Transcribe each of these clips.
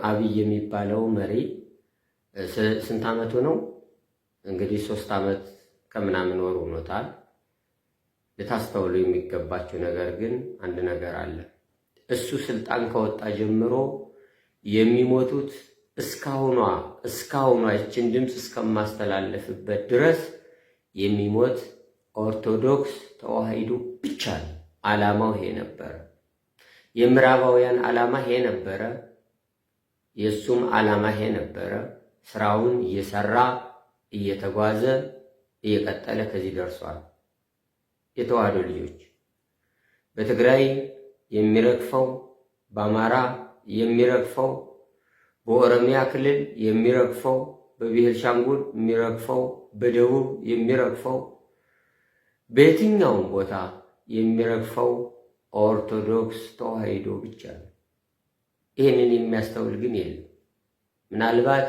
አብይ የሚባለው መሪ ስንት ዓመቱ ነው? እንግዲህ 3 ዓመት ከምናምን ወር ሆኖታል። ልታስተውሉ የሚገባቸው ነገር ግን አንድ ነገር አለ። እሱ ስልጣን ከወጣ ጀምሮ የሚሞቱት እስካሁኗ ይችን ድምፅ እስከማስተላለፍበት ድረስ የሚሞት ኦርቶዶክስ ተዋሕዶ ብቻ ነው። ዓላማው ይሄ ነበረ። የምዕራባውያን ዓላማ ይሄ ነበረ። የሱም ዓላማ ይሄ ነበረ። ስራውን እየሰራ እየተጓዘ እየቀጠለ ከዚህ ደርሷል። የተዋሕዶ ልጆች በትግራይ የሚረግፈው፣ በአማራ የሚረግፈው፣ በኦሮሚያ ክልል የሚረግፈው፣ በቤኒሻንጉል የሚረግፈው፣ በደቡብ የሚረግፈው፣ በየትኛውም ቦታ የሚረግፈው ኦርቶዶክስ ተዋሕዶ ብቻ ነው። ይህንን የሚያስተውል ግን የለም። ምናልባት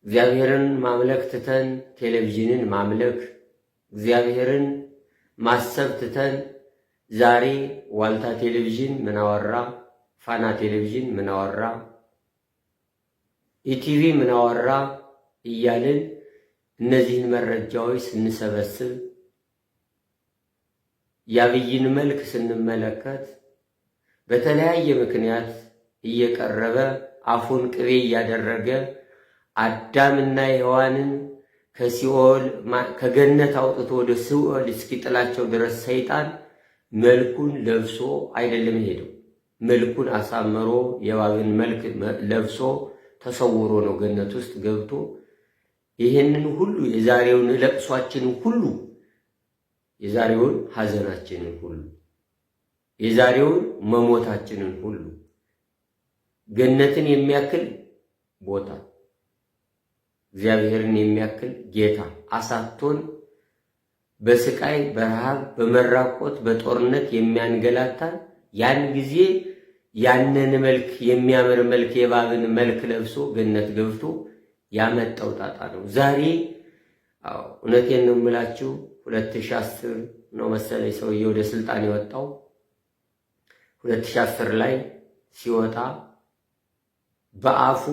እግዚአብሔርን ማምለክ ትተን ቴሌቪዥንን ማምለክ፣ እግዚአብሔርን ማሰብ ትተን ዛሬ ዋልታ ቴሌቪዥን ምን አወራ፣ ፋና ቴሌቪዥን ምን አወራ፣ ኢቲቪ ምን አወራ እያልን እነዚህን መረጃዎች ስንሰበስብ የአብይን መልክ ስንመለከት በተለያየ ምክንያት እየቀረበ አፉን ቅቤ እያደረገ አዳምና ሔዋንን ከገነት አውጥቶ ወደ ሲኦል እስኪጥላቸው ድረስ ሰይጣን መልኩን ለብሶ አይደለም ሄደው፣ መልኩን አሳምሮ የእባብን መልክ ለብሶ ተሰውሮ ነው ገነት ውስጥ ገብቶ ይህንን ሁሉ የዛሬውን ለቅሷችንን ሁሉ፣ የዛሬውን ሐዘናችንን ሁሉ፣ የዛሬውን መሞታችንን ሁሉ ገነትን የሚያክል ቦታ እግዚአብሔርን የሚያክል ጌታ አሳቶን በስቃይ በረሃብ በመራቆት በጦርነት የሚያንገላታን ያን ጊዜ ያንን መልክ የሚያምር መልክ የእባብን መልክ ለብሶ ገነት ገብቶ ያመጣው ጣጣ ነው። ዛሬ እውነቴን ነው የምላችሁ 2010 ነው መሰለኝ ሰውዬ ወደ ስልጣን የወጣው። 2010 ላይ ሲወጣ በአፉ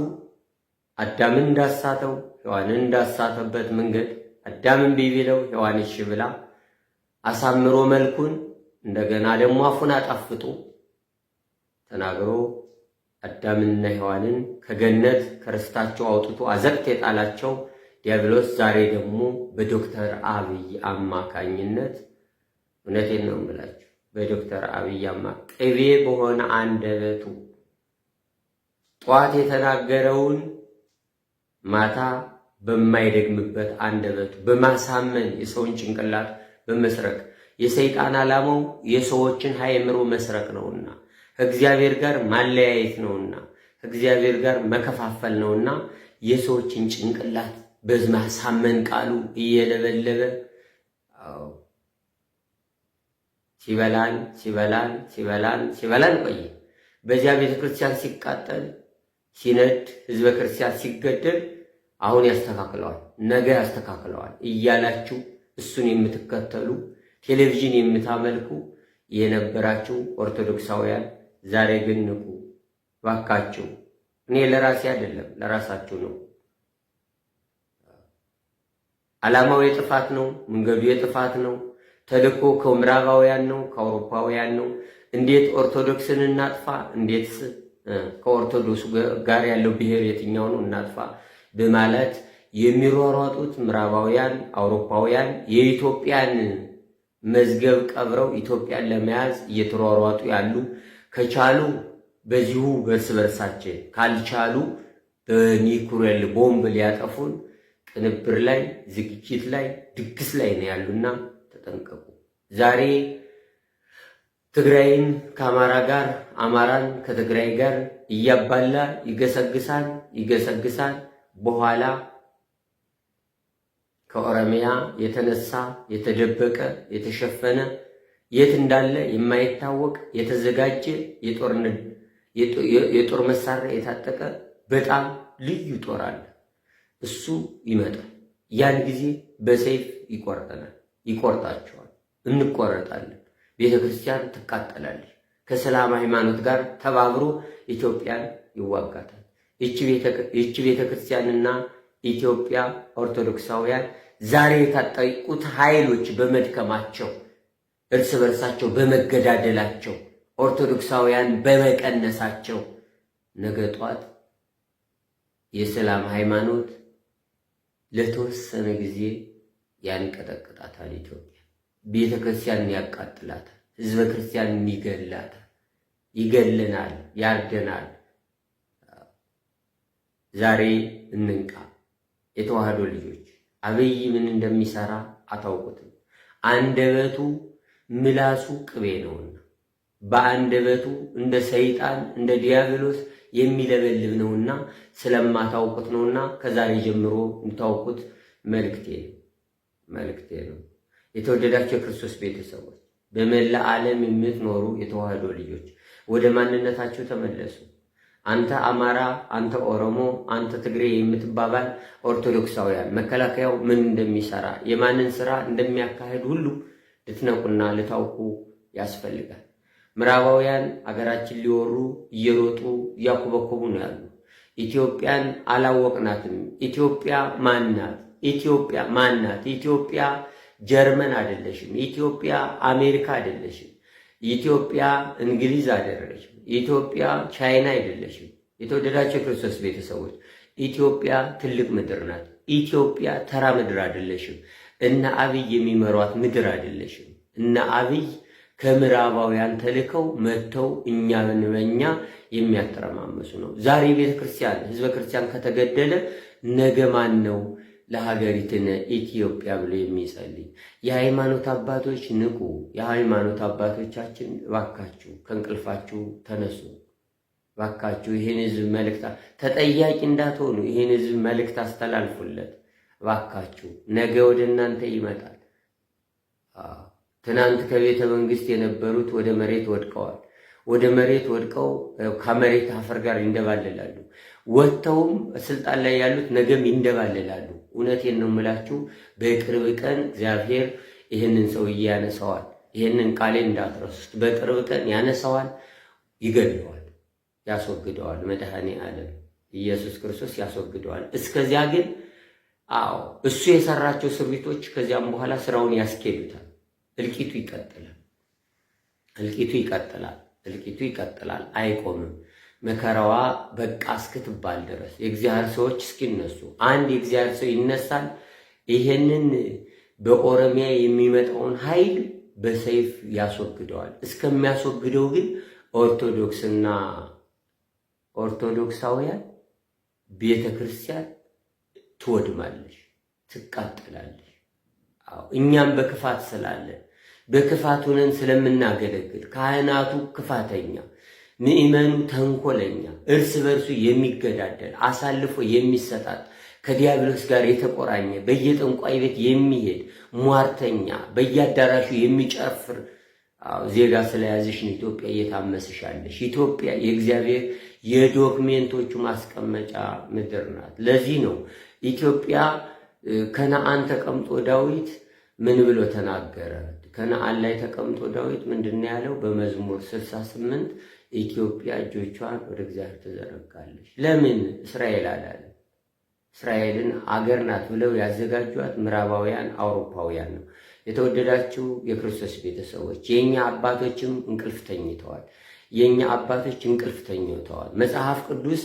አዳምን እንዳሳተው ሔዋንን እንዳሳተበት መንገድ አዳምን ቢቢለው ሔዋን እሺ ብላ አሳምሮ መልኩን እንደገና ደግሞ አፉን አጣፍጦ ተናግሮ አዳምንና ሔዋንን ከገነት ከርስታቸው አውጥቶ አዘቅት የጣላቸው ዲያብሎስ ዛሬ ደግሞ በዶክተር አብይ አማካኝነት እውነቴን ነው የምላችሁ በዶክተር አብይ ቅቤ በሆነ አንደበቱ ጧት የተናገረውን ማታ በማይደግምበት አንደበቱ በማሳመን የሰውን ጭንቅላት በመስረቅ የሰይጣን ዓላማው የሰዎችን አእምሮ መስረቅ ነውና ከእግዚአብሔር ጋር ማለያየት ነውና ከእግዚአብሔር ጋር መከፋፈል ነውና የሰዎችን ጭንቅላት በማሳመን ቃሉ እየለበለበ ሲበላን ቆየ። በዚያ ቤተክርስቲያን ሲቃጠል ሲነድ ህዝበ ክርስቲያን ሲገደል አሁን ያስተካክለዋል፣ ነገ ያስተካክለዋል እያላችሁ እሱን የምትከተሉ ቴሌቪዥን የምታመልኩ የነበራችሁ ኦርቶዶክሳውያን ዛሬ ግን ንቁ ባካችሁ። እኔ ለራሴ አይደለም ለራሳችሁ ነው። ዓላማው የጥፋት ነው፣ መንገዱ የጥፋት ነው። ተልእኮ ከምዕራባውያን ነው፣ ከአውሮፓውያን ነው። እንዴት ኦርቶዶክስን እናጥፋ፣ እንዴት ከኦርቶዶክስ ጋር ያለው ብሔር የትኛው ነው እናጥፋ በማለት የሚሯሯጡት ምዕራባውያን አውሮፓውያን የኢትዮጵያን መዝገብ ቀብረው ኢትዮጵያን ለመያዝ እየተሯሯጡ ያሉ ከቻሉ በዚሁ በርስ በርሳችን ካልቻሉ በኒኩሌር ቦምብ ሊያጠፉን ቅንብር ላይ ዝግጅት ላይ ድግስ ላይ ነው ያሉና ተጠንቀቁ። ዛሬ ትግራይን ከአማራ ጋር አማራን ከትግራይ ጋር እያባላ ይገሰግሳል። በኋላ ከኦሮሚያ የተነሳ የተደበቀ የተሸፈነ የት እንዳለ የማይታወቅ የተዘጋጀ የጦር መሳሪያ የታጠቀ በጣም ልዩ ጦር አለ። እሱ ይመጣል። ያን ጊዜ በሰይፍ ይቆርጠናል፣ ይቆርጣቸዋል፣ እንቆረጣለን። ቤተክርስቲያን ትቃጠላለች። ከእስላም ሃይማኖት ጋር ተባብሮ ኢትዮጵያን ይዋጋታል። ይቺ ቤተክርስቲያንና ኢትዮጵያ ኦርቶዶክሳውያን ዛሬ የታጠቁት ኃይሎች በመድከማቸው እርስ በርሳቸው በመገዳደላቸው ኦርቶዶክሳውያን በመቀነሳቸው ነገ ጧት የእስላም ሃይማኖት ለተወሰነ ጊዜ ያንቀጠቅጣታል። ኢትዮጵያ ቤተክርስቲያንን ያቃጥላታል። ህዝበ ክርስቲያንን ይገላታል። ይገለናል፣ ያርደናል። ዛሬ እንንቃ። የተዋህዶ ልጆች አብይ ምን እንደሚሰራ አታውቁትም። አንደበቱ ምላሱ ቅቤ ነውና በአንደበቱ እንደ ሰይጣን እንደ ዲያብሎስ የሚለበልብ ነውና ስለማታውቁት ነውና ከዛሬ ጀምሮ እንታውቁት መልእክቴ ነው። የተወደዳችሁ የክርስቶስ ቤተሰቦች፣ በመላ ዓለም የምትኖሩ የተዋህዶ ልጆች ወደ ማንነታችሁ ተመለሱ። አንተ አማራ፣ አንተ ኦሮሞ፣ አንተ ትግሬ የምትባባል ኦርቶዶክሳውያን መከላከያው ምን እንደሚሰራ የማንን ስራ እንደሚያካሂድ ሁሉ ልትነቁና ልታውቁ ያስፈልጋል። ምዕራባውያን አገራችን ሊወሩ እየሮጡ እያኮበኮቡ ነው ያሉ። ኢትዮጵያን አላወቅናትም። ኢትዮጵያ ማናት? ኢትዮጵያ ማናት? ኢትዮጵያ ጀርመን አይደለሽም። ኢትዮጵያ አሜሪካ አይደለሽም። ኢትዮጵያ እንግሊዝ አይደለሽም። ኢትዮጵያ ቻይና አይደለሽም። የተወደዳችሁ የክርስቶስ ቤተሰቦች ኢትዮጵያ ትልቅ ምድር ናት። ኢትዮጵያ ተራ ምድር አይደለሽም። እነ አብይ የሚመሯት ምድር አይደለሽም። እነ አብይ ከምዕራባውያን ተልከው መጥተው እኛን በእኛ የሚያተረማመሱ ነው። ዛሬ ቤተክርስቲያን ህዝበ ክርስቲያን ከተገደለ ነገ ማን ነው ለሀገሪቱን ኢትዮጵያ ብሎ የሚጸልይ? የሃይማኖት አባቶች ንቁ። የሃይማኖት አባቶቻችን እባካችሁ ከእንቅልፋችሁ ተነሱ። እባካችሁ ይህን ህዝብ መልእክት ተጠያቂ እንዳትሆኑ ይህን ህዝብ መልእክት አስተላልፉለት። እባካችሁ ነገ ወደ እናንተ ይመጣል። ትናንት ከቤተ መንግስት የነበሩት ወደ መሬት ወድቀዋል። ወደ መሬት ወድቀው ከመሬት አፈር ጋር ይንደባለላሉ። ወጥተውም ስልጣን ላይ ያሉት ነገም ይንደባለላሉ። እውነቴን ነው የምላችሁ፣ በቅርብ ቀን እግዚአብሔር ይህንን ሰውዬ ያነሳዋል። ይህንን ቃሌን እንዳትረሱት። በቅርብ ቀን ያነሳዋል፣ ይገድለዋል፣ ያስወግደዋል። መድኃኔ ዓለም ኢየሱስ ክርስቶስ ያስወግደዋል። እስከዚያ ግን እሱ የሰራቸው ስርቢቶች ከዚያም በኋላ ስራውን ያስኬዱታል። እልቂቱ ይቀጥላል፣ አይቆምም። መከራዋ በቃ እስክትባል ድረስ የእግዚአብሔር ሰዎች እስኪነሱ አንድ የእግዚአብሔር ሰው ይነሳል። ይሄንን በኦሮሚያ የሚመጣውን ኃይል በሰይፍ ያስወግደዋል። እስከሚያስወግደው ግን ኦርቶዶክስና ኦርቶዶክሳውያን ቤተክርስቲያን ትወድማለች፣ ትቃጠላለች። እኛም በክፋት ስላለን በክፋት ሆነን ስለምናገለግል ካህናቱ ክፋተኛ፣ ምእመኑ ተንኮለኛ፣ እርስ በርሱ የሚገዳደል አሳልፎ የሚሰጣት ከዲያብሎስ ጋር የተቆራኘ በየጠንቋይ ቤት የሚሄድ ሟርተኛ፣ በየአዳራሹ የሚጨፍር ዜጋ ስለያዝሽ ነው ኢትዮጵያ እየታመስሻለሽ። ኢትዮጵያ የእግዚአብሔር የዶክሜንቶቹ ማስቀመጫ ምድር ናት። ለዚህ ነው ኢትዮጵያ ከነአን ተቀምጦ ዳዊት ምን ብሎ ተናገረ? ከነአን ላይ ተቀምጦ ዳዊት ምንድነው ያለው? በመዝሙር 68 ኢትዮጵያ እጆቿን ወደ እግዚአብሔር ትዘረጋለች። ለምን? እስራኤል አላለ። እስራኤልን አገር ናት ብለው ያዘጋጇት ምዕራባውያን አውሮፓውያን ነው። የተወደዳችሁ የክርስቶስ ቤተሰቦች የኛ አባቶችም እንቅልፍ ተኝተዋል። መጽሐፍ ቅዱስ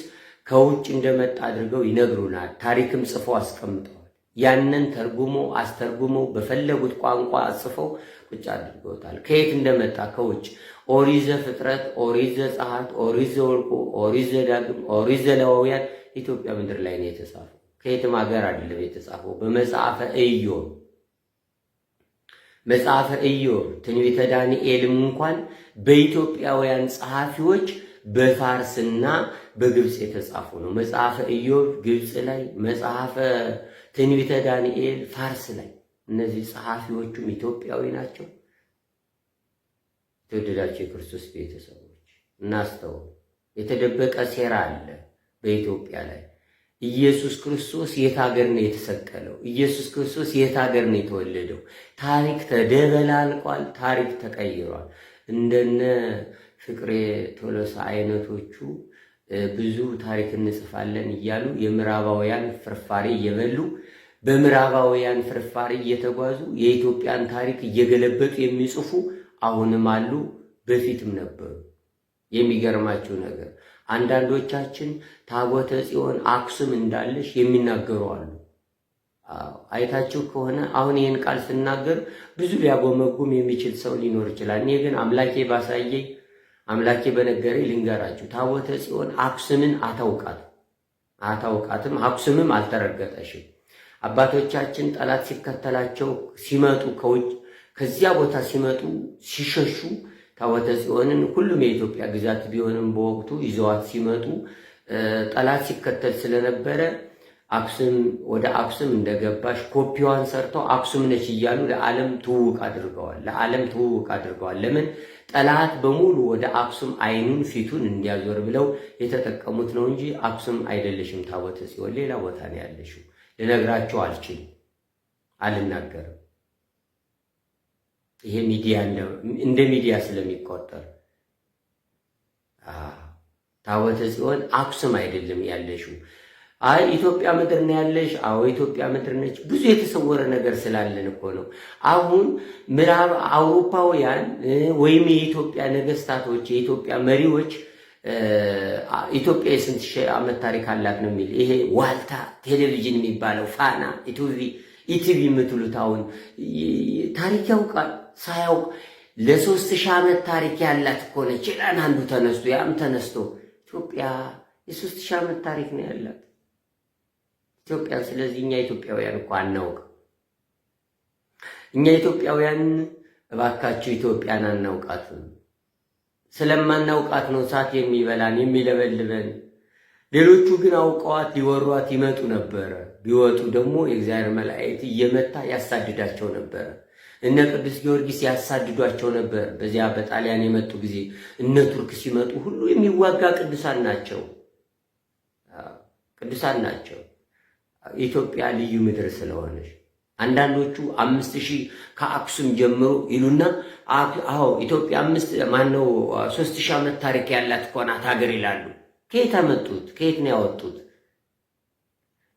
ከውጭ እንደመጣ አድርገው ይነግሩናል። ታሪክም ጽፈው አስቀምጠዋል። ያንን አስተርጉመው በፈለጉት ቋንቋ ጽፈው ቁጭ አድርገውታል። ከየት እንደመጣ ከውጭ። ኦሪት ዘፍጥረት፣ ኦሪት ዘጸአት፣ ኦሪት ዘኍልቍ፣ ኦሪት ዘዳግም፣ ኦሪት ዘሌዋውያን ኢትዮጵያ ምድር ላይ ነው የተጻፈው። ከየትም ሀገር አይደለም የተጻፈው። በመጽሐፈ ኢዮብ ትንቢተ ዳንኤልም እንኳን በኢትዮጵያውያን ጸሐፊዎች በፋርስና በግብጽ የተጻፉ ነው። መጽሐፈ ኢዮብ ግብጽ ላይ፣ መጽሐፈ ትንቢተ ዳንኤል ፋርስ ላይ። እነዚህ ጸሐፊዎቹም ኢትዮጵያዊ ናቸው። የተወደዳችሁ የክርስቶስ ቤተሰቦች እናስተውል። የተደበቀ ሴራ አለ በኢትዮጵያ ላይ። ኢየሱስ ክርስቶስ የት ሀገር ነው የተሰቀለው? ኢየሱስ ክርስቶስ የት ሀገር ነው የተወለደው? ታሪክ ተደበላልቋል። ታሪክ ተቀይሯል። እንደነ ፍቅሬ ቶሎሳ አይነቶቹ ብዙ ታሪክ እንጽፋለን እያሉ የምዕራባውያን ፍርፋሪ እየበሉ በምዕራባውያን ፍርፋሪ እየተጓዙ የኢትዮጵያን ታሪክ እየገለበጡ የሚጽፉ አሁንም አሉ፣ በፊትም ነበሩ። የሚገርማችሁ ነገር አንዳንዶቻችን ታቦተ ጽዮን አክሱም እንዳለሽ የሚናገሩ አሉ። አይታችሁ ከሆነ አሁን ይህን ቃል ስናገር ብዙ ሊያጎመጉም የሚችል ሰው ሊኖር ይችላል። እኔ ግን አምላኬ ባሳየኝ አምላኬ በነገረኝ ልንገራችሁ። ታቦተ ጽዮን አክሱምን አታውቃትም፣ አክሱምም አልተረገጠሽም። አባቶቻችን ጠላት ሲከተላቸው ሲመጡ ከውጭ ከዚያ ቦታ ሲመጡ ሲሸሹ ታቦተ ጽዮንን ሁሉም የኢትዮጵያ ግዛት ቢሆንም በወቅቱ ይዘዋት ሲመጡ ጠላት ሲከተል ስለነበረ ወደ አክሱም እንደገባሽ ኮፒዋን ሰርተው አክሱም ነች እያሉ ለዓለም ትውውቅ አድርገዋል። ለምን? ጠላት በሙሉ ወደ አክሱም አይኑን ፊቱን እንዲያዞር ብለው የተጠቀሙት ነው እንጂ አክሱም አይደለሽም ታቦተ ጽዮን ሌላ ቦታ ነው ያለሽው። ልነግራቸው አልችልም፣ አልናገርም። ይሄ ሚዲያ እንደ ሚዲያ ስለሚቆጠር ታቦተ ጽዮን አክሱም አይደለም ያለሽው። አይ ኢትዮጵያ ምድር ነው ያለሽ። አዎ ኢትዮጵያ ምድር ነች። ብዙ የተሰወረ ነገር ስላለን እኮ ነው። አሁን ምዕራብ አውሮፓውያን ወይም የኢትዮጵያ ነገስታቶች፣ የኢትዮጵያ መሪዎች ኢትዮጵያ የስንት ሺህ ዓመት ታሪክ አላት ነው የሚል ይሄ ዋልታ ቴሌቪዥን የሚባለው ፋና ኢቲቪ የምትሉት አሁን ታሪክ ያውቃል ሳያውቅ ለ3000 ዓመት ታሪክ ያላት እኮ ነች ይላል አንዱ ተነስቶ ያም ተነስቶ። ኢትዮጵያ የ3000 ዓመት ታሪክ ነው ያላት ኢትዮጵያ። ስለዚህ እኛ ኢትዮጵያውያን እኮ አናውቅ። እኛ ኢትዮጵያውያን እባካችሁ ኢትዮጵያን አናውቃትም። ስለማናውቃት ነው እሳት የሚበላን የሚለበልበን። ሌሎቹ ግን አውቀዋት ሊወሯት ይመጡ ነበረ። ቢወጡ ደግሞ የእግዚአብሔር መላእክት እየመታ ያሳድዳቸው ነበረ። እነ ቅዱስ ጊዮርጊስ ያሳድዷቸው ነበር። በዚያ በጣሊያን የመጡ ጊዜ እነ ቱርክ ሲመጡ ሁሉ የሚዋጋ ቅዱሳን ናቸው። ኢትዮጵያ ልዩ ምድር ስለሆነች አንዳንዶቹ 5000 ከአክሱም ጀምሮ ይሉና ኢትዮጵያ 3000 ዓመት ታሪክ ያላት እኮ ናት ሀገር ይላሉ። ከየት አመጡት? ከየት ነው ያወጡት?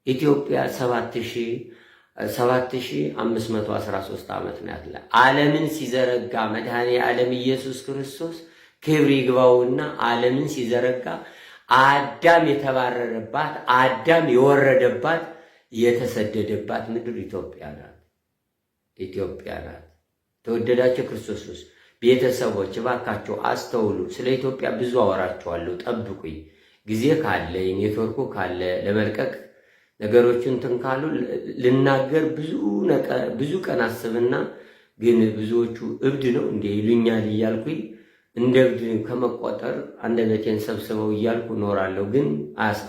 ኢትዮጵያ 7513 ዓመት ነው ያለ። ዓለምን ሲዘረጋ መድኃኔ ዓለም ኢየሱስ ክርስቶስ ክብር ይግባውና ዓለምን ሲዘረጋ አዳም የተባረረባት አዳም የወረደባት የተሰደደባት ምድር ኢትዮጵያ ናት። ተወደዳችሁ ክርስቶስ ቤተሰቦች እባካችሁ አስተውሉ። ስለ ኢትዮጵያ ብዙ አወራችኋለሁ፣ ጠብቁኝ። ጊዜ ካለ ኔትወርኩ ካለ ለመልቀቅ ነገሮችን ካሉ ልናገር ብዙ ቀን አስብና ግን ብዙዎቹ እብድ ነው እንደ ይሉኛል እያልኩኝ እንደ እብድ ከመቆጠር አንደበቴን ሰብስበው እያልኩ እኖራለሁ። ግን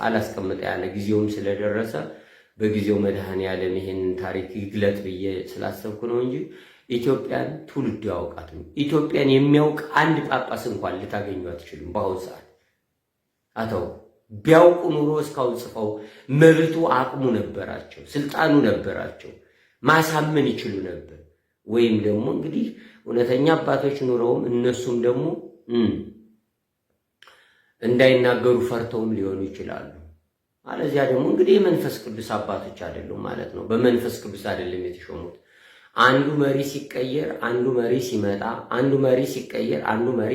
አላስቀምጠ ያለ ጊዜውም ስለደረሰ በጊዜው መድኃኔ ዓለም ይሄንን ታሪክ ይግለጥ ብዬ ስላሰብኩ ነው እንጂ ኢትዮጵያን ትውልዱ ያውቃትም። ኢትዮጵያን የሚያውቅ አንድ ጳጳስ እንኳን ልታገኙ አትችሉም። በአሁኑ ሰዓት ቢያውቁ ኑሮ እስካሁን ጽፈው መብቱ አቅሙ ነበራቸው፣ ስልጣኑ ነበራቸው፣ ማሳመን ይችሉ ነበር። ወይም ደግሞ እንግዲህ እውነተኛ አባቶች ኑረውም እነሱም ደግሞ እንዳይናገሩ ፈርተውም ሊሆኑ ይችላሉ። አለዚያ ደግሞ እንግዲህ የመንፈስ ቅዱስ አባቶች አይደሉም ማለት ነው። በመንፈስ ቅዱስ አይደለም የተሾሙት። አንዱ መሪ ሲቀየር፣ አንዱ መሪ ሲመጣ፣ አንዱ መሪ ሲቀየር፣ አንዱ መሪ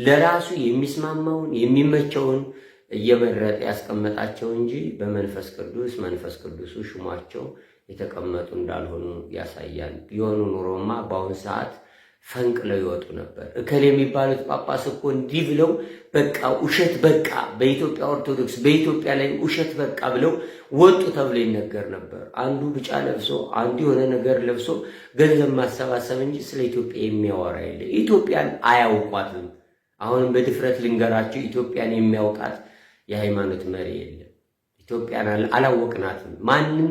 ለራሱ የሚስማማውን የሚመቸውን እየመረጠ ያስቀመጣቸው እንጂ በመንፈስ ቅዱሱ ሹሟቸው የተቀመጡ እንዳልሆኑ ያሳያል። ቢሆኑ ኑሮማ በአሁኑ ሰዓት ፈንቅለው ይወጡ ነበር። እከሌ የሚባሉት ጳጳስ እኮ እንዲህ ብለው በቃ ውሸት በቃ በኢትዮጵያ ኦርቶዶክስ በኢትዮጵያ ላይ ውሸት በቃ ብለው ወጡ ተብሎ ይነገር ነበር። አንዱ ብጫ ለብሶ አንዱ የሆነ ነገር ለብሶ ገንዘብ ማሰባሰብ እንጂ ስለ ኢትዮጵያ የሚያወራ የለ። ኢትዮጵያን አያውቋትም። አሁንም በድፍረት ልንገራቸው፣ ኢትዮጵያን የሚያውቃት የሃይማኖት መሪ የለም። ኢትዮጵያን አላወቅናትም። ማንም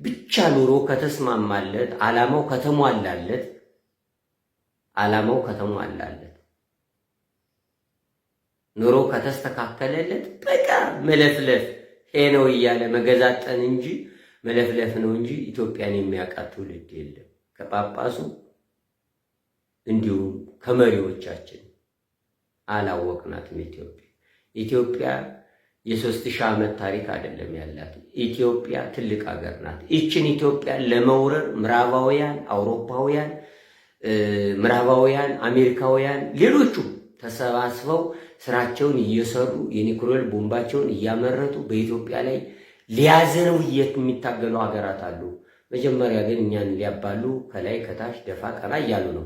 ብቻ ኑሮ ከተስማማለት ዓላማው ከተሟላለት ኑሮ ከተስተካከለለት በቃ መለፍለፍ ነው እያለ መገዛጠን እንጂ መለፍለፍ ነው እንጂ ኢትዮጵያን የሚያውቃት ትውልድ የለም። ከጳጳሱ እንዲሁም ከመሪዎቻችን አላወቅናትም። ኢትዮጵያ የ3000 ዓመት ታሪክ አይደለም ያላት። ኢትዮጵያ ትልቅ ሀገር ናት። ይችን ኢትዮጵያ ለመውረር ምዕራባውያን፣ አውሮፓውያን፣ አሜሪካውያን ሌሎቹም ተሰባስበው ስራቸውን እየሰሩ የኒውክሌር ቦምባቸውን እያመረቱ በኢትዮጵያ ላይ ሊያዘነው የሚታገሉ ሀገራት አሉ። መጀመሪያ ግን እኛን ሊያባሉ ከላይ ከታች ደፋ ቀና እያሉ ነው።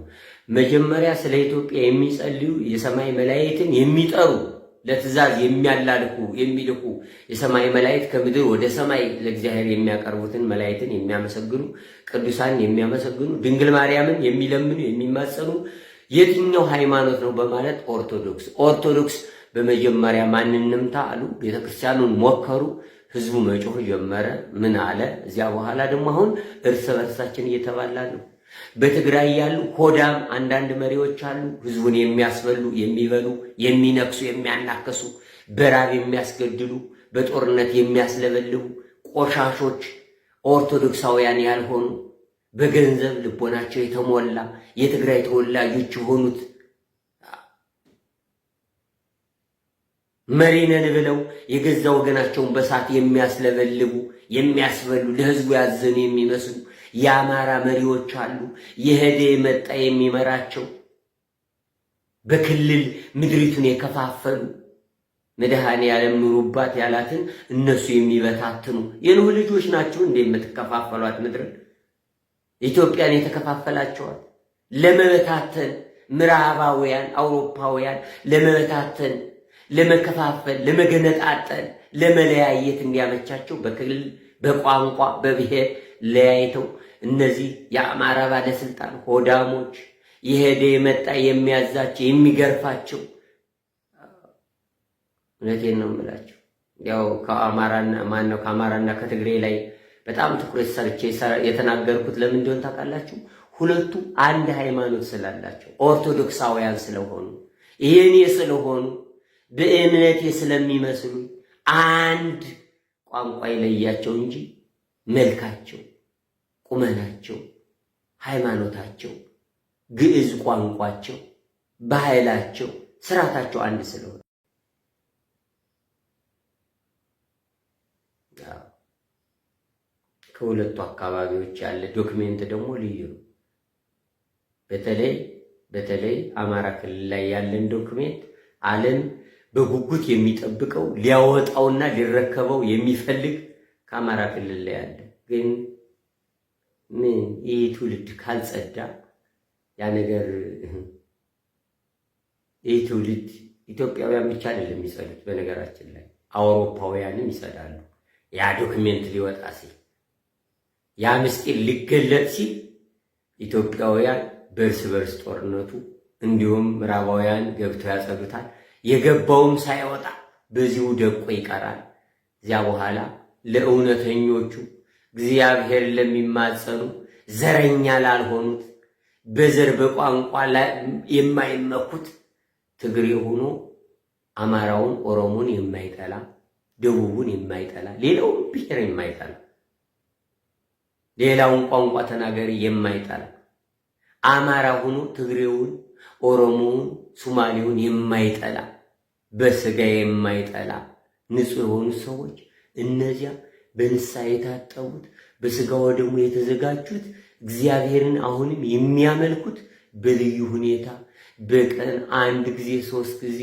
መጀመሪያ ስለ ኢትዮጵያ የሚጸልዩ የሰማይ መላእክትን የሚጠሩ ለትእዛዝ የሚልኩ የሰማይ መላእክት ከምድር ወደ ሰማይ ለእግዚአብሔር የሚያቀርቡትን መላእክትን የሚያመሰግኑ ቅዱሳንን የሚያመሰግኑ ድንግል ማርያምን የሚለምኑ የሚማጸኑ የትኛው ሃይማኖት ነው በማለት ኦርቶዶክስ በመጀመሪያ ማንንምታ አሉ። ቤተክርስቲያኑን ሞከሩ። ህዝቡ መጮህ ጀመረ። ምን አለ? እዚያ በኋላ ደግሞ አሁን እርስ በርሳችን እየተባላን ነው። በትግራይ ያሉ ሆዳም አንዳንድ መሪዎች አሉ። ህዝቡን የሚያስበሉ፣ የሚበሉ፣ የሚነክሱ፣ የሚያናከሱ፣ በራብ የሚያስገድሉ፣ በጦርነት የሚያስለበልቡ ቆሻሾች ኦርቶዶክሳውያን ያልሆኑ በገንዘብ ልቦናቸው የተሞላ የትግራይ ተወላጆች የሆኑት መሪነን ብለው የገዛ ወገናቸውን በሳት የሚያስለበልቡ የሚያስበሉ ለህዝቡ ያዘኑ የሚመስሉ የአማራ መሪዎች አሉ። የሄደ የመጣ የሚመራቸው በክልል ምድሪቱን የከፋፈሉ መድኃኔዓለም ኑሩባት ያላትን እነሱ የሚበታትኑ የኖህ ልጆች ናቸው። እንደ የምትከፋፈሏት ምድርን ኢትዮጵያን የተከፋፈላቸዋል ለመበታተን ምዕራባውያን አውሮፓውያን ለመበታተን ለመከፋፈል ለመገነጣጠል ለመለያየት እንዲያመቻቸው በክልል በቋንቋ በብሔር ለያይተው እነዚህ የአማራ ባለስልጣን ሆዳሞች የሄደ የመጣ የሚያዛቸው የሚገርፋቸው እውነቴን ነው የምላቸው። ያው ከአማራና ከትግሬ ላይ በጣም ትኩረት ሰርቼ የተናገርኩት ለምን እንደሆነ ታውቃላችሁ? ሁለቱ አንድ ሃይማኖት ስላላቸው ኦርቶዶክሳውያን ስለሆኑ ይሄኔ ስለሆኑ በእምነቴ ስለሚመስሉ አንድ ቋንቋ ይለያቸው እንጂ መልካቸው፣ ቁመናቸው፣ ሃይማኖታቸው፣ ግዕዝ ቋንቋቸው፣ ባህላቸው፣ ስርዓታቸው አንድ ስለሆነ ከሁለቱ አካባቢዎች ያለ ዶክሜንት ደግሞ ልዩ ነው። በተለይ አማራ ክልል ላይ ያለን ዶክሜንት ዓለም በጉጉት የሚጠብቀው ሊያወጣውና ሊረከበው የሚፈልግ ከአማራ ክልል ላይ ያለ ግን ምን ይህ ትውልድ ካልጸዳ ያ ነገር ይህ ትውልድ ኢትዮጵያውያን ብቻ አይደለም የሚጸዱት። በነገራችን ላይ አውሮፓውያንም ይጸዳሉ። ያ ዶክሜንት ሊወጣ ሲል ያ ምስጢር ሊገለጥ ሲል ኢትዮጵያውያን በእርስ በርስ ጦርነቱ እንዲሁም ምዕራባውያን ገብተው ያጸዱታል። የገባውም ሳይወጣ በዚሁ ደቆ ይቀራል። እዚያ በኋላ ለእውነተኞቹ እግዚአብሔር ለሚማጸኑ ዘረኛ ላልሆኑት በዘር በቋንቋ የማይመኩት ትግሬ ሆኖ አማራውን ኦሮሞን የማይጠላ ደቡቡን የማይጠላ ሌላውን ብሔር የማይጠላ ሌላውን ቋንቋ ተናጋሪ የማይጠላ አማራ ሆኖ ትግሬውን ኦሮሞውን ሶማሌውን የማይጠላ በስጋ የማይጠላ ንጹህ የሆኑ ሰዎች እነዚያ በንስሐ የታጠቡት በስጋው ደግሞ የተዘጋጁት እግዚአብሔርን አሁንም የሚያመልኩት በልዩ ሁኔታ በቀን 1 ጊዜ 3 ጊዜ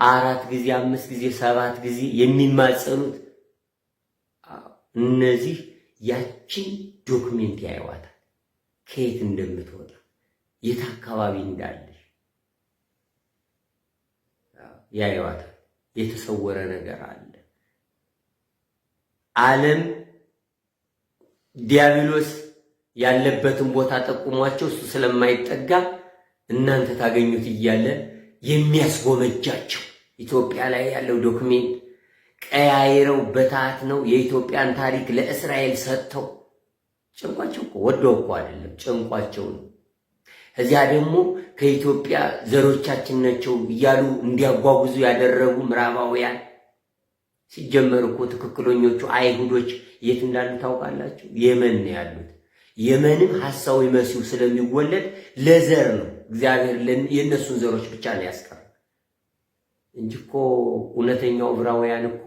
4 ጊዜ 5 ጊዜ 7 ጊዜ የሚማጸኑት እነዚህ ያችን ዶክሜንት ያዩዋታል። ከየት እንደምትወጣ የት አካባቢ እንዳለሽ ያዩዋታል። የተሰወረ ነገር አለ። ዓለም ዲያብሎስ ያለበትን ቦታ ጠቁሟቸው እሱ ስለማይጠጋ እናንተ ታገኙት እያለ የሚያስጎመጃቸው ኢትዮጵያ ላይ ያለው ዶክሜንት ቀያይረው በታት ነው የኢትዮጵያን ታሪክ ለእስራኤል ሰጥተው ጨንቋቸው እኮ ወደው እኮ አይደለም ጨንቋቸው ነው። እዚያ ደግሞ ከኢትዮጵያ ዘሮቻችን ናቸው እያሉ እንዲያጓጉዙ ያደረጉ ምዕራባውያን ሲጀመር እኮ ትክክለኞቹ አይሁዶች የት እንዳሉ ታውቃላችሁ? የመን ነው ያሉት። የመንም ሐሳዊ መሲሁ ስለሚወለድ ለዘር ነው እግዚአብሔር የእነሱን ዘሮች ብቻ ነው ያስቀረው እንጂ እኮ እውነተኛው ዕብራውያን እኮ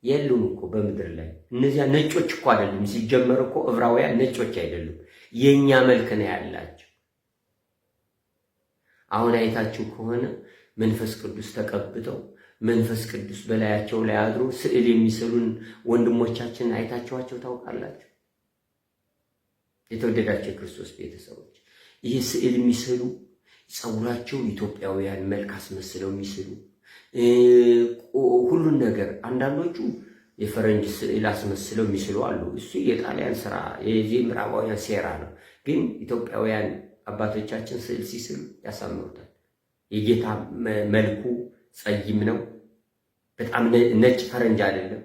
የሉም እኮ በምድር ላይ። እነዚያ ነጮች እኮ አይደሉም። ሲጀመር እኮ ዕብራውያን ነጮች አይደሉም፣ የኛ መልክ ነው ያላቸው። አሁን አይታችሁ ከሆነ መንፈስ ቅዱስ ተቀብተው መንፈስ ቅዱስ በላያቸው ላይ አድሮ ስዕል የሚስሉን ወንድሞቻችን አይታችኋቸው ታውቃላችሁ? የተወደዳቸው የክርስቶስ ቤተሰቦች ይሄ ስዕል የሚስሉ ጸጉራቸው ኢትዮጵያውያን መልክ አስመስለው የሚስሉ ሁሉን ነገር አንዳንዶቹ የፈረንጅ ስዕል አስመስለው የሚስሉ አሉ። እሱ የጣሊያን ስራ የዚህ ምዕራባውያን ሴራ ነው። ግን ኢትዮጵያውያን አባቶቻችን ስዕል ሲስሉ ያሳምሩታል። የጌታ መልኩ ጸይም ነው፣ በጣም ነጭ ፈረንጅ አይደለም።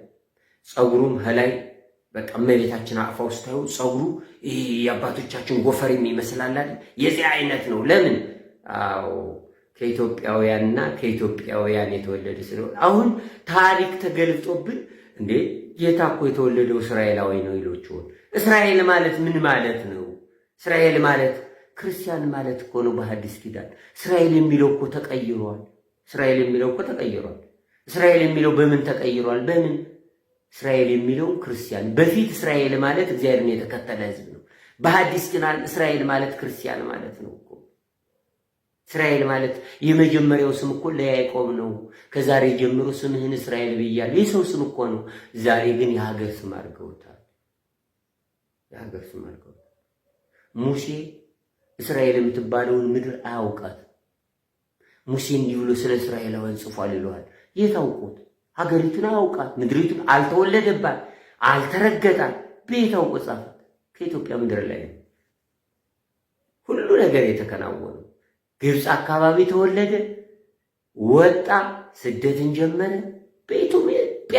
ጸጉሩም ከላይ በቃ እመቤታችን አቅፋ ውስጥ ታዩ ጸጉሩ ይሄ የአባቶቻችን ጎፈር የሚመስላል አይደል? የዚህ አይነት ነው። ለምን? አዎ ከኢትዮጵያውያንና ከኢትዮጵያውያን የተወለደ ስለሆነ አሁን ታሪክ ተገልጦብን እንዴ ጌታ እኮ የተወለደው እስራኤላዊ ነው ይሎችው። እስራኤል ማለት ምን ማለት ነው? እስራኤል ማለት ክርስቲያን ማለት እኮ ነው በሐዲስ ኪዳን። እስራኤል የሚለው እኮ ተቀይሯል። እስራኤል የሚለው እኮ ተቀይሯል። እስራኤል የሚለው በምን ተቀይሯል? በምን? እስራኤል የሚለው ክርስቲያን። በፊት እስራኤል ማለት እግዚአብሔርን የተከተለ ሕዝብ ነው። በሐዲስ ኪዳን እስራኤል ማለት ክርስቲያን ማለት ነው እኮ። እስራኤል ማለት የመጀመሪያው ስም እኮ ለያዕቆብ ነው። ከዛሬ ጀምሮ ስምህን እስራኤል ብያለሁ። የሰው ስም እኮ ነው። ዛሬ ግን የሀገር ስም አድርገውታል። የሀገር ስም አድርገውታል። ሙሴ እስራኤል የምትባለውን ምድር አያውቃት። ሙሴ እንዲህ ብሎ ስለ እስራኤላውያን ጽፏል ይለዋል። የታውቁት ሀገሪቱን አያውቃት፣ ምድሪቱን አልተወለደባት፣ አልተረገጣት። በየታውቆ ጻፋት? ከኢትዮጵያ ምድር ላይ ነው ሁሉ ነገር የተከናወነው። ግብፅ አካባቢ ተወለደ፣ ወጣ፣ ስደትን ጀመረ። በኢትዮጵያ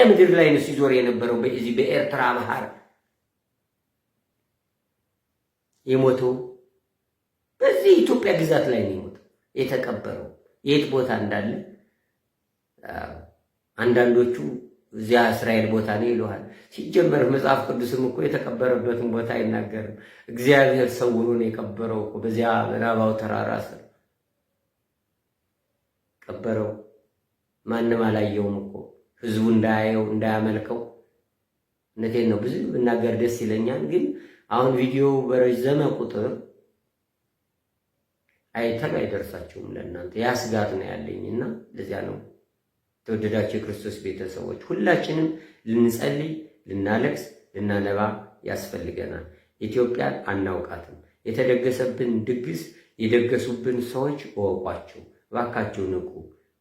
ምድር ላይ ነው ሲዞር የነበረው። በዚህ በኤርትራ ባህር የሞተው በዚህ ኢትዮጵያ ግዛት ላይ ነው የሞተው። የተቀበረው የት ቦታ እንዳለ አንዳንዶቹ እዚያ እስራኤል ቦታ ነው ይለዋል። ሲጀመር መጽሐፍ ቅዱስም እኮ የተቀበረበትን ቦታ አይናገርም። እግዚአብሔር ሰውሮ ነው የቀበረው እኮ በዚያ ምዕራባው ተራራ ስር ቀበረው። ማንም አላየውም እኮ ህዝቡ እንዳያየው እንዳያመልከው። እውነቴን ነው። ብዙ ብናገር ደስ ይለኛል፣ ግን አሁን ቪዲዮ በረዘመ ቁጥር አይተን አይደርሳችሁም ለእናንተ። ያ ስጋት ነው ያለኝና ለዚያ ነው ተወደዳችሁ የክርስቶስ ቤተሰቦች ሁላችንም ልንጸልይ፣ ልናለቅስ፣ ልናነባ ያስፈልገናል። ኢትዮጵያን አናውቃትም። የተደገሰብን ድግስ የደገሱብን ሰዎች እወቋቸው፣ እባካችሁ ንቁ።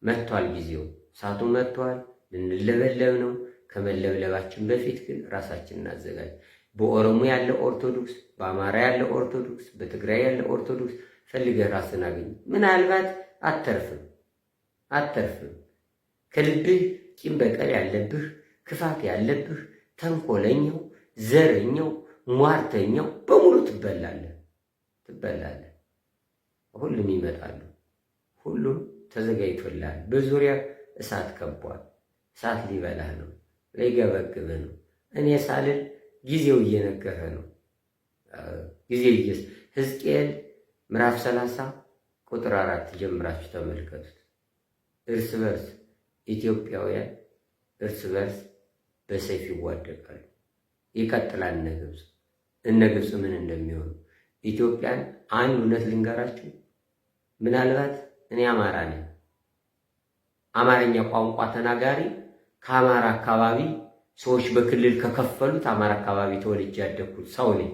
መጥቷል ጊዜው፣ ሰዓቱ መጥቷል። ልንለበለብ ነው። ከመለብለባችን በፊት ግን ራሳችንን እናዘጋጅ። በኦሮሞ ያለ ኦርቶዶክስ፣ በአማራ ያለ ኦርቶዶክስ፣ በትግራይ ያለ ኦርቶዶክስ ፈልገህ ራስን አገኝ። ምናልባት አተርፍም። ከልብህ ቂም በቀል ያለብህ፣ ክፋት ያለብህ፣ ተንኮለኛው፣ ዘረኛው፣ ሟርተኛው በሙሉ ትበላለህ። ሁሉም ይመጣሉ። ሁሉም ተዘጋጅቶልሃል። በዙሪያ እሳት ከቧል። እሳት ሊበላህ ነው፣ ሊገበግብህ ነው። እኔ ሳልል ጊዜው እየነገረ ነው። ሕዝቅኤል ምዕራፍ 30 ቁጥር 4 ጀምራችሁ ተመልከቱት። እርስ በርስ ኢትዮጵያውያን እርስ በርስ በሰይፍ ይዋደቃሉ። ይቀጥላል። እነ ግብፅ ምን እንደሚሆኑ ኢትዮጵያን አንድ እውነት ልንገራችሁ። ምናልባት እኔ አማራ ነኝ፣ አማርኛ ቋንቋ ተናጋሪ ከአማራ አካባቢ ሰዎች በክልል ከከፈሉት አማራ አካባቢ ተወልጄ ያደግኩት ሰው ነኝ።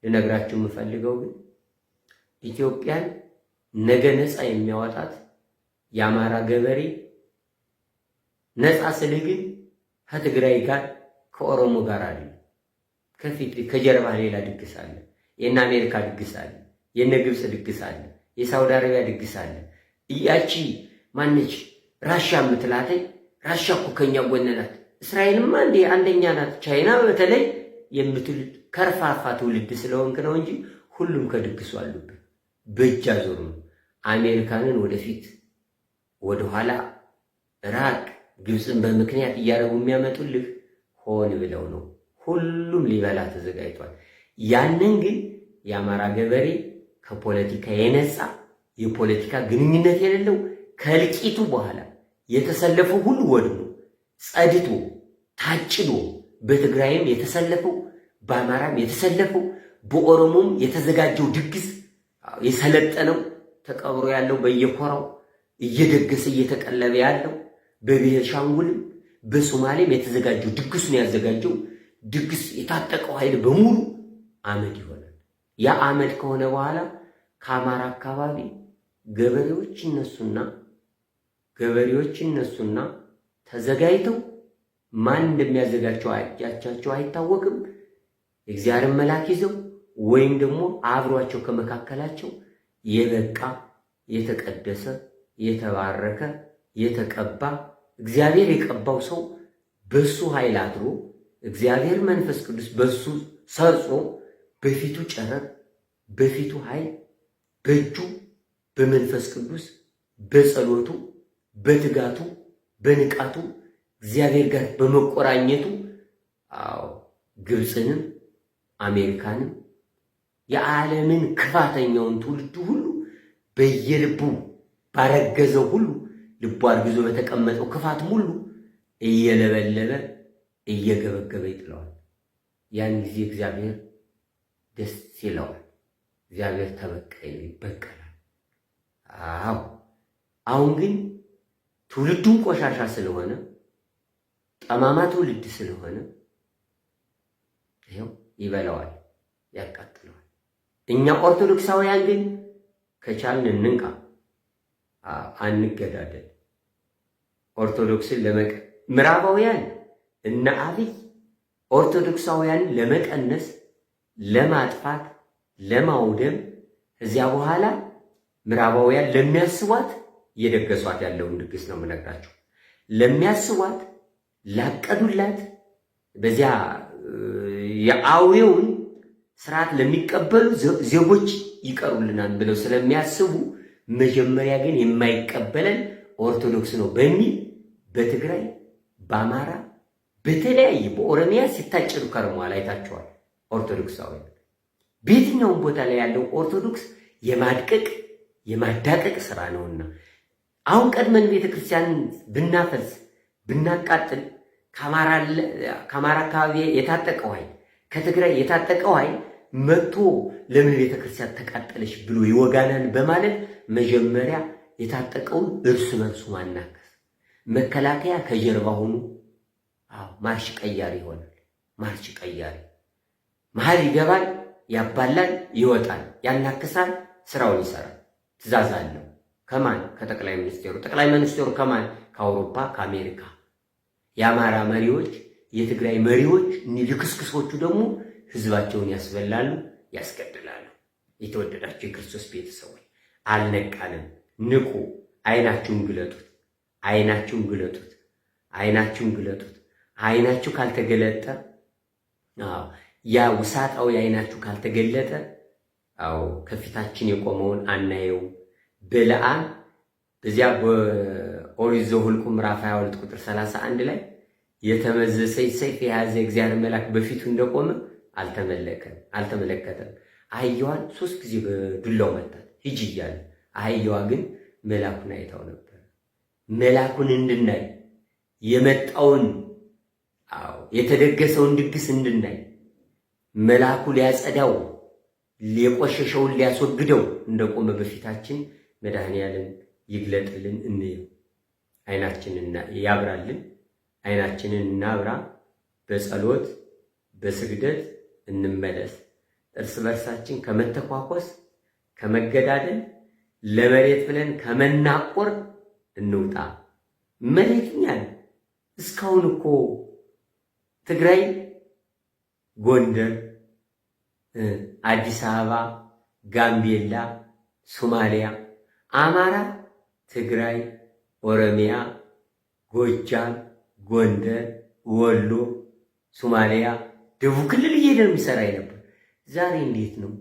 ልነግራችሁ የምፈልገው ግን ኢትዮጵያን ነገ ነፃ የሚያወጣት የአማራ ገበሬ ነፃ ስልህ ግን ከትግራይ ጋር ከኦሮሞ ጋር አይደለም። ከፊት ከጀርባ ሌላ ድግስ አለ። የእነ አሜሪካ ድግስ አለ፣ የእነ ግብፅ ድግስ አለ፣ የሳውዲ አረቢያ ድግስ አለ። ያቺ ማነች ራሻ የምትላተኝ? ራሻ እኮ ከኛ ጎን ናት። እስራኤልማ እንደ አንደኛ ናት። ቻይና በተለይ የምትል ከርፋፋ ትውልድ ስለሆንክ ነው እንጂ ሁሉም ከድግሱ አሉብን። በእጅ አዙር ነው። አሜሪካንን ወደፊት ወደኋላ ራቅ ግብፅን በምክንያት እያደረጉ የሚያመጡልህ ሆን ብለው ነው። ሁሉም ሊበላ ተዘጋጅቷል። ያንን ግን የአማራ ገበሬ ከፖለቲካ የነጻ የፖለቲካ ግንኙነት የሌለው ከእልቂቱ በኋላ የተሰለፈው ሁሉ ወድሞ ጸድቶ ታጭዶ በትግራይም የተሰለፈው በአማራም የተሰለፈው በኦሮሞም የተዘጋጀው ድግስ የሰለጠነው ተቀብሮ ያለው በየኮራው እየደገሰ እየተቀለበ ያለው በቤንሻንጉልም በሶማሌም የተዘጋጀው ድግሱን ያዘጋጀው ድግስ የታጠቀው ኃይል በሙሉ አመድ ይሆናል። ያ አመድ ከሆነ በኋላ ከአማራ አካባቢ ገበሬዎች ይነሱና ተዘጋጅተው ማን እንደሚያዘጋጃቸው አይታወቅም። እግዚአብሔርን መልአክ ይዘው ወይም ደግሞ አብሯቸው ከመካከላቸው የበቃ የተቀደሰ የተባረከ የተቀባ እግዚአብሔር የቀባው ሰው በሱ ኃይል አድሮ እግዚአብሔር መንፈስ ቅዱስ በሱ ሰርጾ በፊቱ ጨረር በፊቱ ኃይል በእጁ በመንፈስ ቅዱስ በጸሎቱ በትጋቱ በንቃቱ እግዚአብሔር ጋር በመቆራኘቱ ግብፅንም አሜሪካንም የዓለምን ክፋተኛውን ትውልድ ሁሉ በየልቡ ባረገዘው ሁሉ ልቡ አርግዞ በተቀመጠው ክፋት ሁሉ እየለበለበ እየገበገበ ይጥለዋል። ያን ጊዜ እግዚአብሔር ደስ ይለዋል። እግዚአብሔር ተበቀለ ይበቀላል። አሁን ግን ትውልዱን ቆሻሻ ስለሆነ ጠማማ ትውልድ ስለሆነ ይኸው ይበላዋል፣ ያቃጥለዋል። እኛ ኦርቶዶክሳውያን ግን ከቻልን እንንቃ፣ አንገዳደል። ኦርቶዶክስን ምዕራባውያን እነ አብይ ኦርቶዶክሳውያንን ለመቀነስ ለማጥፋት ለማውደም እዚያ በኋላ ምዕራባውያን ለሚያስቧት እየደገሷት ያለውን ድግስ ነው የምነግራቸው። ለሚያስቧት ላቀዱላት በዚያ የአውሬውን ስርዓት ለሚቀበሉ ዜጎች ይቀሩልናል ብለው ስለሚያስቡ መጀመሪያ ግን የማይቀበለን ኦርቶዶክስ ነው በሚል በትግራይ በአማራ በተለያየ በኦሮሚያ ሲታጨዱ ከርመዋል። አይታቸዋል። ኦርቶዶክሳውያን በየትኛውም ቦታ ላይ ያለው ኦርቶዶክስ የማድቀቅ የማዳቀቅ ስራ ነውና አሁን ቀድመን ቤተክርስቲያንን ብናፈልስ ብናቃጥል ከአማራ አካባቢ የታጠቀው ኃይል ከትግራይ የታጠቀው ኃይል መጥቶ ለምን ቤተክርስቲያን ተቃጠለች ብሎ ይወጋናል በማለት መጀመሪያ የታጠቀውን እርስ በርሱ ማናከስ፣ መከላከያ ከጀርባ ሆኖ ማርሽ ቀያሪ ይሆናል። ማርሽ ቀያሪ መሀል ይገባል፣ ያባላል፣ ይወጣል፣ ያናክሳል፣ ስራውን ይሰራል። ትእዛዝ አለው ከማን? ከጠቅላይ ሚኒስቴሩ። ጠቅላይ ሚኒስቴሩ ከማን? ከአውሮፓ ከአሜሪካ። የአማራ መሪዎች የትግራይ መሪዎች ልክስክሶቹ ደግሞ ህዝባቸውን ያስበላሉ፣ ያስገድላሉ። የተወደዳቸው የክርስቶስ ቤተሰቦች አልነቃንም። ንቁ። አይናችሁን ግለጡት። አይናችሁን ግለጡት። አይናችሁን ግለጡት። አይናችሁ ካልተገለጠ ያ ውሳጣዊ አይናችሁ ካልተገለጠ ከፊታችን የቆመውን አናየው። በለዓም በዚያ በኦሪት ዘኍልቍ ምዕራፍ 22 ቁጥር 31 ላይ የተመዘዘ ሰይፍ የያዘ እግዚአብሔር መልአክ በፊቱ እንደቆመ አልተመለከተም። አህያዋን 3 ጊዜ በዱላው መታት፣ ሂጂ እያለ። አህያዋ ግን መልአኩን አይታው ነበር። መልአኩን እንድናይ የመጣውን የተደገሰውን ድግስ እንድናይ መልአኩ ሊያጸዳው የቆሸሸውን ሊያስወግደው እንደቆመ በፊታችን መድኃኔዓለም ይግለጥልን፣ እንየው። አይናችንን ያብራልን። አይናችንን እናብራ። በጸሎት በስግደት እንመለስ። እርስ በርሳችን ከመተኳኮስ ከመገዳደል ለመሬት ብለን ከመናቆር እንውጣ። መሬትኛል እስካሁን እኮ ትግራይ፣ ጎንደር፣ አዲስ አበባ፣ ጋምቤላ፣ ሶማሊያ፣ አማራ፣ ትግራይ፣ ኦሮሚያ፣ ጎጃም፣ ጎንደር፣ ወሎ፣ ሶማሊያ፣ ደቡብ ክልል እየሄደ ነው የሚሰራ ነበር። ዛሬ እንዴት ነው?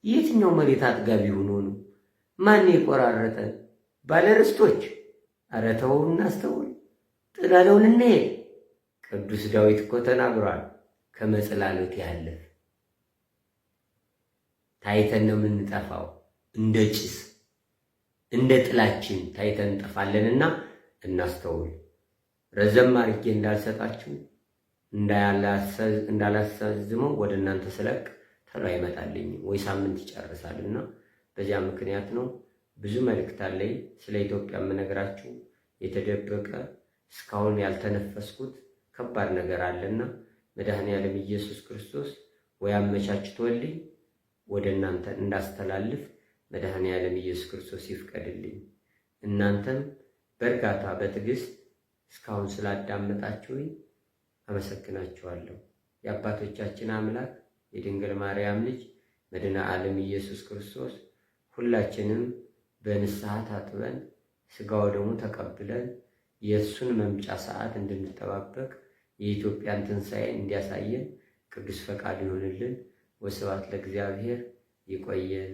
የትኛው መሬት አጥጋቢ ሆኖ ነው? ማን የቆራረጠ? ባለርስቶች። ኧረ ተው እናስተውል። ጥለነውን እንሄድ። ቅዱስ ዳዊት እኮ ተናግሯል። ከመጽላሎት ያለፍ ታይተን ነው የምንጠፋው። እንደ ጭስ እንደ ጥላችን ታይተን እንጠፋለንና እናስተውል። ረዘም አድርጌ እንዳልሰጣችሁ እንዳላሳዝመው ወደ እናንተ ስለቅ ተሎ አይመጣልኝም ወይ ሳምንት ይጨርሳልና በዚያ ምክንያት ነው። ብዙ መልእክት አለኝ ስለ ኢትዮጵያ የምነግራችሁ። የተደበቀ እስካሁን ያልተነፈስኩት ከባድ ነገር አለና መድኃኔዓለም ኢየሱስ ክርስቶስ ወይ አመቻችቶልኝ ወደ እናንተ እንዳስተላልፍ መድኃኔዓለም ኢየሱስ ክርስቶስ ይፍቀድልኝ። እናንተም በእርጋታ በትዕግስት እስካሁን ስላዳመጣችሁኝ አመሰግናችኋለሁ። የአባቶቻችን አምላክ የድንግል ማርያም ልጅ መድኃኔ ዓለም ኢየሱስ ክርስቶስ ሁላችንም በንስሐ ታጥበን ሥጋው ደሙ ተቀብለን የእሱን መምጫ ሰዓት እንድንጠባበቅ የኢትዮጵያን ትንሣኤ እንዲያሳየን ቅዱስ ፈቃድ ይሆንልን። ወስብሐት ለእግዚአብሔር። ይቆየን።